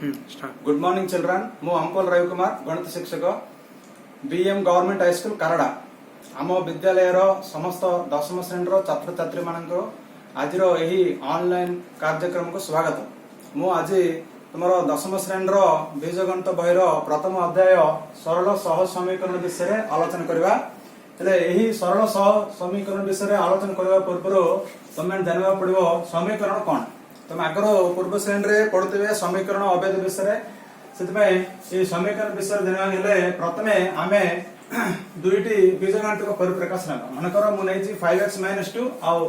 Good morning children मु ample Ravi Kumar गणित शिक्षक बीएम गवर्नमेंट हाई स्कूल कारड़ा आम विद्यालय समस्त दशम श्रेणी छात्र छात्री मान आज ऑनलाइन कार्यक्रम को स्वागत। मु आज तुम दशम श्रेणी बीजगणित बहिर प्रथम अध्याय सरल सह समीकरण विषय आलोचना करवा। सरल सह समीकरण विषय आलोचना करने पूर्व तुम्हें जानवा पड़ो समीकरण कौन। तुम आगर पूर्व श्रेणी पढ़ुवे समीकरण अभेद विषय से समीकरण विषय जानवा प्रथमे आम दुईटी बीजगणित परिप्रकाश मनकर मुझे 5x-2 आउ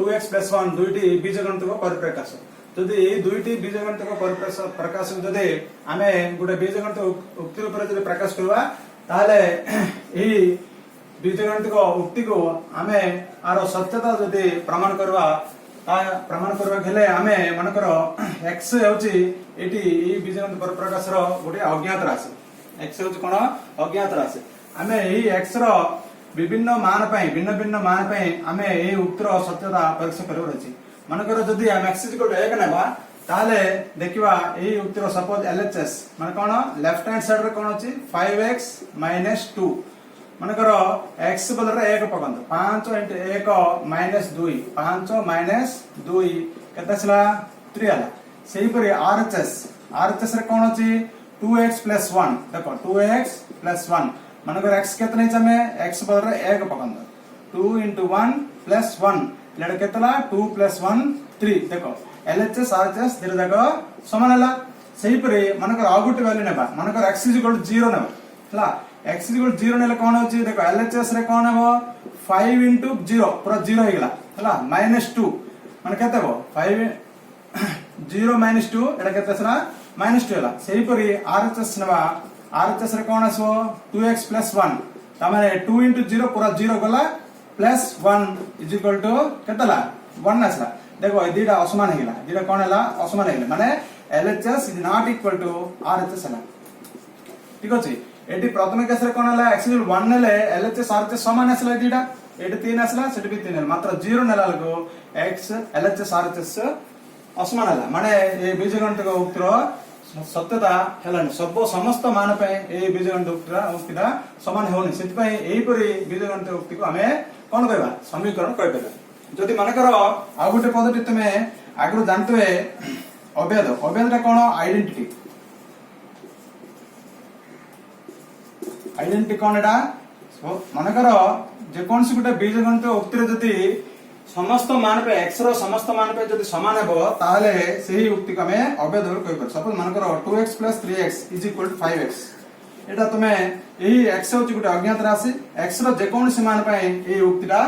2x+1 दुईटी बीजगणित परिप्रकाश जदि दुईटी बीजगणित परिप्रकाश जदि आम गोटे बीजगणित उक्ति प्रकाश करवा ताले बीजगणित उक्ति को आम आर सत्यता जदि प्रमाण करवा आमे मनकर x होची बीजगणित परिप्रकाश गोटे अज्ञात राशि। x होची कोन अज्ञात राशि। आमे x रो विभिन्न मान पई भिन्न भिन्न मान पई आमे उक्तिर सत्यता परीक्षा करबो अछि। मनकर जदि हम x 1 नेबा ताले देखिबा उक्तिर सपोज LHS माने कोन लेफ्ट हैंड साइड रे कोन अछि 5x-2 मनकर x बदल 1 पकंद 5 × 1 - 2 5 - 2 केते छला 3 आला। सेही परि RHS रे कोन अछि 2x+1 देखो 2x+1 मनकर x केते नै छमे x बदल 1 पकंद 2 × 1 + 1 लेडे केतला 2 + 1 3 देखो LHS RHS धीरे देखो समान हला। सेही परि मनकर आ गुटे वैल्यू नेबा मनकर x 0 नेबा हला x 0 नेले कोन होची देखो LHS रे कोन हो 5 × 0 पूरा 0 हेगला हला -2 माने केते हो 5 0 - 2 एटा केते छला -2 हला। सेही परि RHS नेबा RHS रे कोन आसो 2x+1 ता माने 2 × 0 पूरा 0 गला +1 = केतला 1 आसला। देखो ए दीटा असमान हेगला दीटा कोन हला असमान हेगला माने LHS = RHS हला। ठीक अछि एटी प्रथम केस रे कोन हला x 1 नेले LHS RHS समान आसला दीटा एटी 3 आसला सेटी भी 3 मात्र 0 नेला लको x LHS RHS असमान हला माने ए बीजगणित उक्तिर सत्यता हेलानी सब समस्त मान पे ए बीजगणित उक्तिरा समान होनी सेति पई एही परि बीजगणित उक्ति को हमें कोन कहबा समीकरण कहि परबा। जदि माने करो आ गुटे पदटी तमे आगु जानतवे अभेदटा कोन आइडेंटिटी आइडेंटिटी कौन एटा मनकर जे कौन सी गोटे बीजगणित उक्ति जदि समस्त मान पे x रो समस्त मान पे जदि समान हेबो ताले सेही उक्ति को हमें अभेद बोल कहि पर। सपोज मनकर 2x + 3x = 5x एटा तमे एही x होची गोटे अज्ञात राशि x रो जे कौन सी मान पे एही उक्तिटा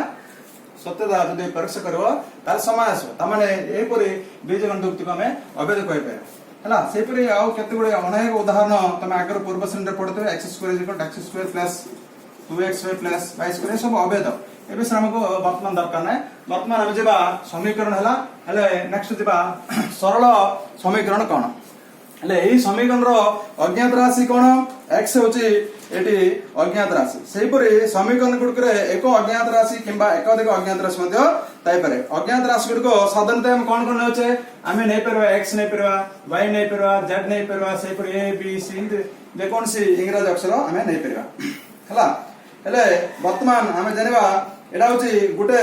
सत्यता जदि परीक्षा करबो ताले समान आसो ता माने एही परि बीजगणित उक्ति को हमें अभेद कहि पर हला। से परि आउ केते गुडे अनेक उदाहरण तमे आगर पूर्व श्रेणी रे पढते x² = x² + 2x² + y² सब अभेद एबे हमको वर्तमान दरकार नै। वर्तमान हम जेबा समीकरण हला हले नेक्स्ट जेबा सरल समीकरण कोन हले एही समीकरण रो अज्ञात राशि कोन x होची एटी अज्ञात राशि। सेही परि समीकरण गुड करे एक अज्ञात राशि किबा एकाधिक अज्ञात राशि मध्ये ताई पारे। अज्ञात राशि गुड को साधारणतः हम कोन कोन होचे आमे नै परबा x नै परबा y नै परबा z नै परबा सेही परि a b c जे कोन सी इंग्रजी अक्षर आमे नै परबा हला। हले वर्तमान आमे जानबा एडा होची गुटे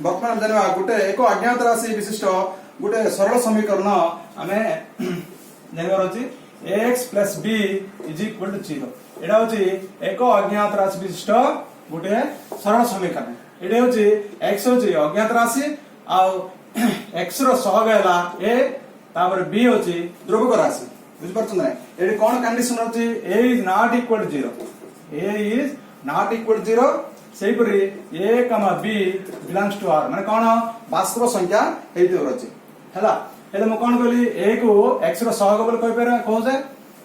वर्तमान जानबा गुटे एक अज्ञात राशि विशिष्ट गुटे सरल समीकरण आमे जानबा होची ax + b = 0 एडा होची एक अज्ञात राशि विशिष्ट गुटे सरल समीकरण। एडे होची x होची अज्ञात राशि आ x रो सहग हैला a तापर b होची ध्रुवक राशि बुझ परछ नै। एडी कोन कंडीशन होची a is not equal to 0 a is not equal to 0 सेही परि a, b belongs to r माने कोन वास्तव संख्या हेति रहछि हला। एले म कोन कहली a को x रो सहग बोल कहि पेरा कहजे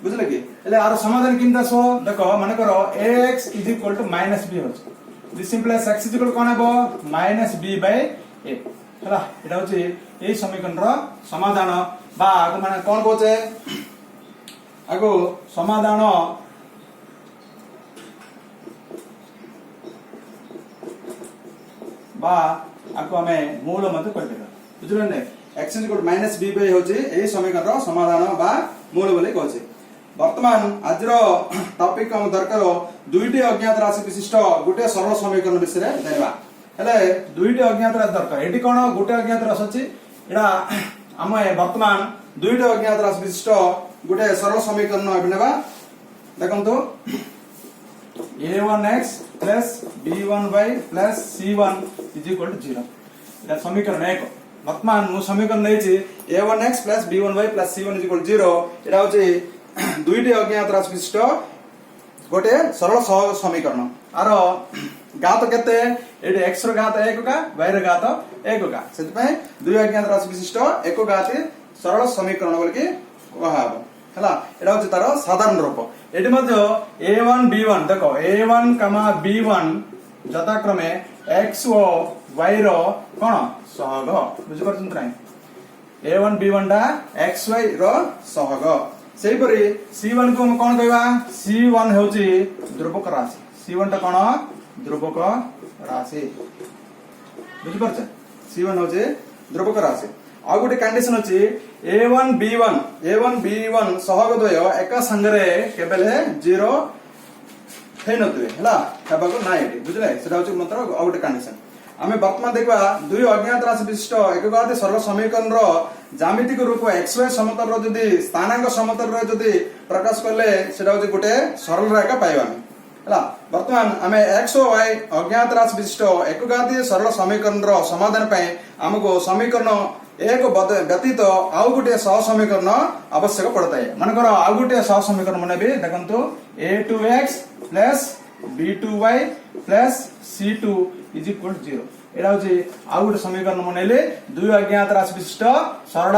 बुझले कि एले आर समाधान किंता सो देखो माने करो ax = -b होछि दिस सिंपल x = कोन हेबो -b/a हला। एटा होछि एही समीकरण रो समाधान बा आगु माने कोन कहजे आगु समाधान बा आको हमें मूल मत कहि देबा बुझलन नै x = -b/a होछि एही समीकरण रो समाधान बा मूल बोली कहछे। वर्तमान आज टॉपिक हम दरकार दुईटी अज्ञात राशि विशिष्ट गोटे सरल समीकरण विषय रे जानबा। हेले दुईटी अज्ञात राशि दरकार एटी कोन गोटे अज्ञात राशि अछि एडा हम वर्तमान दुईटी अज्ञात राशि विशिष्ट गोटे सरल समीकरण अभिनवा देखंतु a1x plus b1y plus c1 is equal to 0 एटा समीकरण 1 वर्तमान मु समीकरण नेछि a1x plus b1y plus c1 is equal to 0 एटा होछि दुईटी अज्ञात राशि विशिष्ट गोटे सरल सहज समीकरण आर घात केते एटी x रो घात 1 का y रो घात 1 का सेति पय दुई अज्ञात राशि विशिष्ट एक घाती सरल समीकरण बोल के कहब हला एटा होछि तार साधारण रूप एटी मध्ये a1 b1 देखो a1, b1 यथाक्रमे x ओ y रो कोन सहग बुझि परछन नै a1 b1 टा xy रो सहग सेही परी c1 को हम कोन कहबा c1 होछि ध्रुवक राशि c1 टा कोन ध्रुवक राशि बुझि परछ c1 होछि ध्रुवक राशि आ गोटे कंडीशन अछि a1 b1 सहग द्वय एक संगरे केबेले 0 हे नतुवे हला हेबाको ना एटी बुझले सेटा होछि मात्र आ गोटे कंडीशन आमे वर्तमान देखबा दुई अज्ञात राशि विशिष्ट एकघाती सरल समीकरण रो ज्यामितिक रूप xy समतल रो जदी स्थानांक समतल रो जदी प्रकाश करले सेटा होछि गोटे सरल रेखा पाइबा हला वर्तमान आमे x और y अज्ञात राशि विशिष्ट एकघाती सरल समीकरण रो समाधान पय हमको समीकरण एक व्यतीत आउ गोटे सह समीकरण आवश्यक पड़ता है मनकर आउ गोटे सह समीकरण माने भी देखंतु a2x plus b2y plus c2 is equal to 0 एटा होछि आउ गोटे समीकरण मानेले दुई अज्ञात राशि विशिष्ट सरल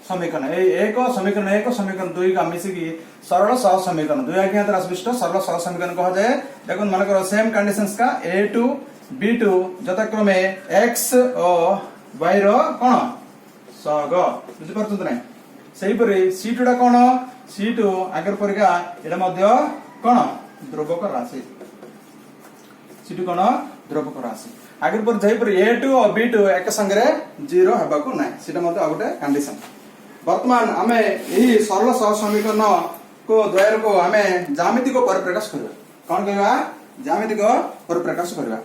समीकरण एक समीकरण 2 का मिसी की सरल सह समीकरण दुई अज्ञात राशि विशिष्ट सरल सह समीकरण कहा जाए देखो मनकर सेम कंडीशंस का a2 b2 यथाक्रमे x और y रो कोन सहग बुझि परछन नै सेही परे c2 टा कोन c2 आगर परिका एटा मध्ये कोन ध्रुवक राशि c2 कोन ध्रुवक राशि आगर पर जई पर a2 और b2 एक संगरे 0 हेबाको नै सेटा मध्ये आ गोटे कंडीशन वर्तमान हमें एही सरल सह समीकरण को द्वयर को हमें ज्यामिति को परिप्रकाश करबा कोन कहबा ज्यामिति को परिप्रकाश करबा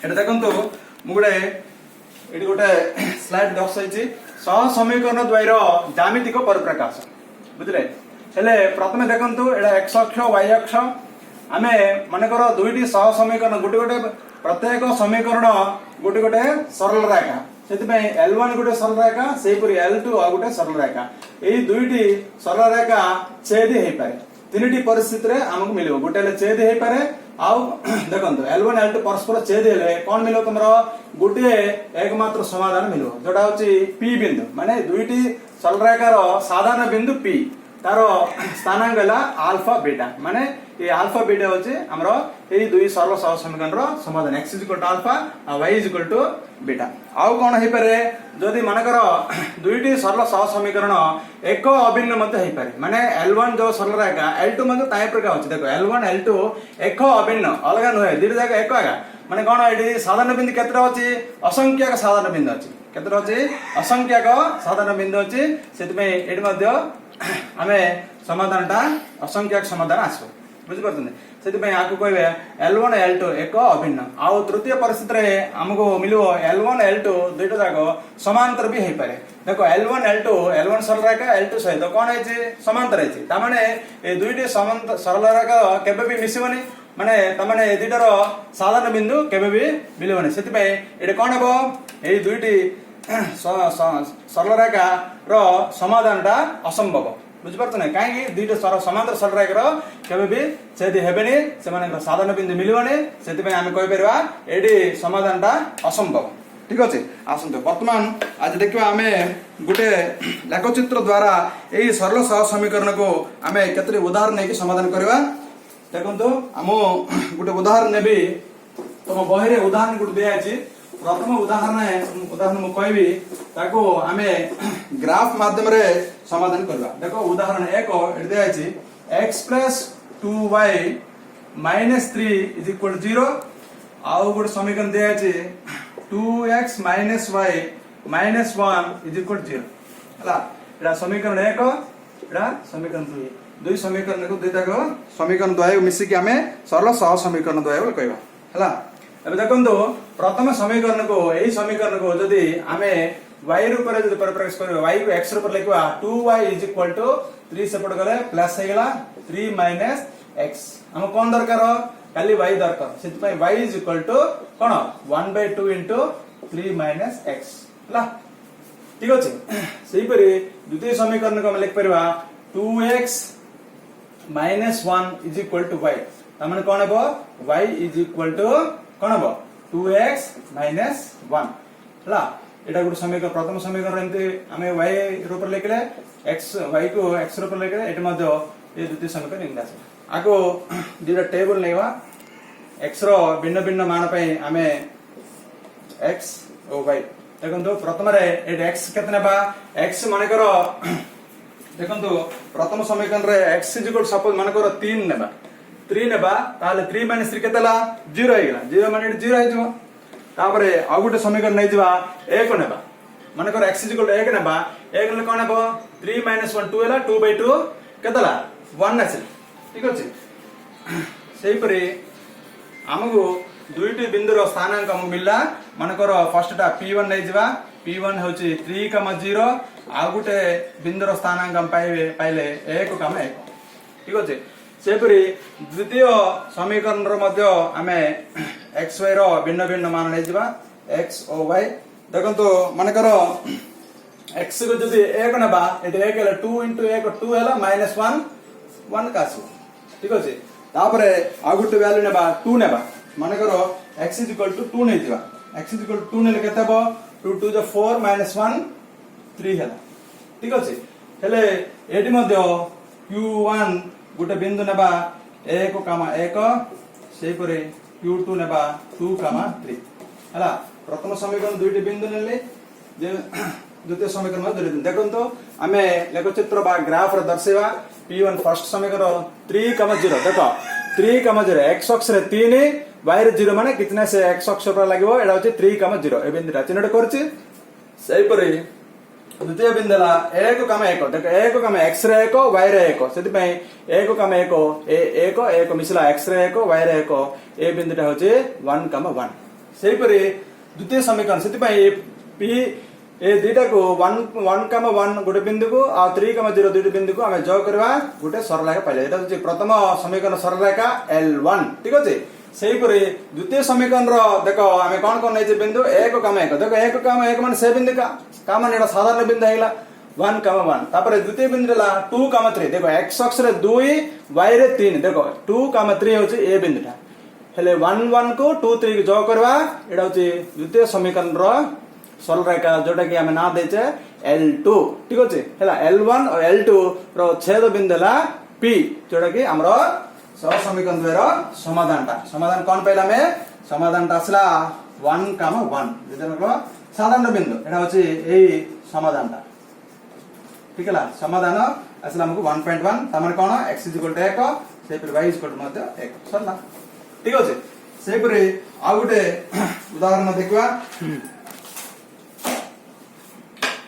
एटा देखंतु मुगडे एटी गोटे स्लाइड दर्शाइछि सह समीकरण द्वयर ज्यामिति को परिप्रकाश बुझले हेले प्रथमे देखंतु एटा x अक्ष y अक्ष आमे मानकर दुईटी सह समीकरण गोटे गोटे प्रत्येक समीकरण गोटे गोटे सरल रेखा सेति पय L1 गोटे सरल रेखा सेही परी L2 आ गोटे सरल रेखा एही दुईटी सरल रेखा छेद हेइ पारे तीनटी परिस्थिति रे हमकु मिलिबो गोटे ले छेद हेइ पारे आउ देखंतु L1 L2 परस्पर छेद हेले कोन मिलो तमरो गोटे एकमात्र समाधान मिलो जोटा होची P बिंदु माने दुईटी सरल रेखा रो साधारण बिंदु P तारो स्थानांक हला अल्फा बीटा माने ये अल्फा बीटा होची हमरो एही दुई सरल सह समीकरण रो समाधान x = अल्फा आ y = बीटा आउ कोन हेइ पारे जदी मानकर दुईटी सरल सह समीकरण एक अभिन्न मते हेइ पारे माने L1 जो सरल रेखा L2 मते ताय प्रकार होची देखो L1 L2 एक अभिन्न अलग नहे दुईटा जागा एक आगा माने कोन एडी साधारण बिंदु केतरा होची असंख्यक साधारण बिंदु होची केतरा होची असंख्यक साधारण बिंदु होची सेति में एडी मध्ये हमें समाधानटा असंख्यक समाधान आसो बुझि परछन सेति में आकु कहबे L1 L2 एक अभिन्न आ तृतीय परिस्थिति रे हमको मिलो L1 L2 दुईटा जाको समांतर भी हेइ पारे देखो L1 L1 सरल रेखा L2 सहित कोन है जे समांतर है ता माने ए दुईटी समांतर सरल रेखा केबे भी मिसिबनी माने ता माने ए दुईटार साधारण बिंदु केबे भी मिलबनी सेति में एडे कोन हेबो ए दुईटी सरल रेखा रो समाधानटा असंभव बुझि परछन काहे कि दुईटा समांतर सरल रेखा रो केबे भी छेद हेबेनी से माने साधारण बिंदु मिलबनी सेति में हम कहि परबा एडी समाधानटा असंभव ठीक अछि आसंतो वर्तमान आज देखिबा हमें गुटे लेखचित्र द्वारा एही सरल सह समीकरण को हमें केतरी उदाहरण नै कि समाधान करबा देखंतु हम गुटे उदाहरण नेबी तम बहिरे उदाहरण गुटे दिया अछि प्रथम उदाहरण मु कहबी ताको हमें ग्राफ माध्यम रे समाधान करबा देखो उदाहरण 1 एठी दिया अछि x + 2y - 3 = 0 आउ गुटे समीकरण दिया अछि 2x - y - 1 = 0 हला एटा समीकरण 1 एटा समीकरण 2 दुई समीकरण को दुईटा को समीकरण द्वय मिसी कि आमे सरल सह समीकरण द्वय बोल कहबा हला एबे देखंतु प्रथम समीकरण को एही समीकरण को जदी आमे y रूप रे जदी प्रकाश करबा y को x रूप लिखबा 2y = 3 सेपट गले प्लस हे गेला 3 - x हम कोन दरकार खाली y दरकार सेति पई y = कोन 1/2 * 3 - x हला ठीक अछि सेही परि द्वितीय समीकरण को हम लिख परबा 2x - 1 = y तामने कोन हेबो y = कोन हेबो 2x - 1 हला एटा गुड समीकरण प्रथम समीकरण एंते हमें y रूप लिखले x y को x रूप लिखले एटा मध्ये ए द्वितीय समीकरण इंदा आको दिरा टेबल लेवा x रो भिन्न भिन्न मान पे हमें x ओ y देखंतु प्रथम रे एटा x केतने बा x माने करो देखंतु प्रथम समीकरण रे x = सपोज माने करो 3 नेबा 3 नेबा ताले 3 - 3 केतला 0 हे गेला 0 माने 0 हे जबो तापरे आ गुटे समीकरण नै जबा 1 नेबा माने कर x = 1 नेबा 1 ले कोन हेबो 3 - 1 2 हेला 2/2 केतला 1 आसे ठीक अछि सेही परे हमगु दुईटी बिंदुर स्थानांक हम मिलला माने कर फर्स्टटा p1 नै जबा p1 होची 3,0 आ गुटे बिंदुर स्थानांक हम पाइले 1,1 ठीक अछि सेपरि द्वितीय समीकरण रो मध्य हमें x y रो भिन्न भिन्न मान नै जिबा x ओ y देखंतु माने करो x को जदी 1 नेबा एते 1 हेला 2 * 1 2 हेला -1 1 कासु ठीक अछि तापरे आ गुटे वैल्यू नेबा 2 नेबा माने करो x = 2 नै जिबा x = 2 नेले केते बो 2 2 ज 4 -1 3 हेला ठीक अछि हेले एटी मध्य q1 गुटे बिंदु नेबा 1,1 सेही परे q2 नेबा 2,3 हला प्रथम समीकरण दुईटी बिंदु नेले जे द्वितीय समीकरण में धरि देखंतो हमें लेख चित्र बा ग्राफ रे दर्शेवा p1 फर्स्ट समीकरण 3,0 देखो 3,0 x अक्ष रे 3 y रे 0 माने कितना से x अक्ष पर लागबो एडा होची 3,0 ए बिंदुटा चिन्हट करछि सेही परे द्वितीय बिंदुला 1,1 देखो 1, x रे 1 y रे 1 सेति पई 1,1 ए 1 मिसला x रे 1 y रे 1 ए बिंदुटा होचे 1,1 सेही परे द्वितीय समीकरण सेति पई p ए दुईटा को 1,1 गोटे बिंदु को आ 3,0 दुईटा बिंदु को हमें जोग करबा गोटे सरलरेखा पाइले एटा होचे प्रथम समीकरण सरलरेखा L1 ठीक अछि सेही परे द्वितीय समीकरण रो देखो हमें कोन नै जे बिंदु 1,1 देखो 1,1 माने से बिंदु का माने एटा साधारण बिंदु हेला 1,1 तापरे द्वितीय बिंदु ला 2,3 देखो x अक्ष रे 2 y रे 3 देखो 2,3 होचे ए बिंदुटा हेले 1,1 को 2,3 के जोग करबा एटा होचे द्वितीय समीकरण रो सरलरेखा जोटा कि हमें ना देचे L2 ठीक अछि हेला L1 और L2 रो छेद बिंदुला P जोटा कि हमरो सह समीकरण द्वय रो समाधान कोन पहिला में समाधानटा असला 1,1 जेतनको साधारण बिंदु एटा होची एई समाधानटा ठीक हैला समाधान असला हमको 1.1 तमन कोन x = 1 से फिर y = मध्य 1 सरला ठीक अछि से परे आ गुटे उदाहरण देखबा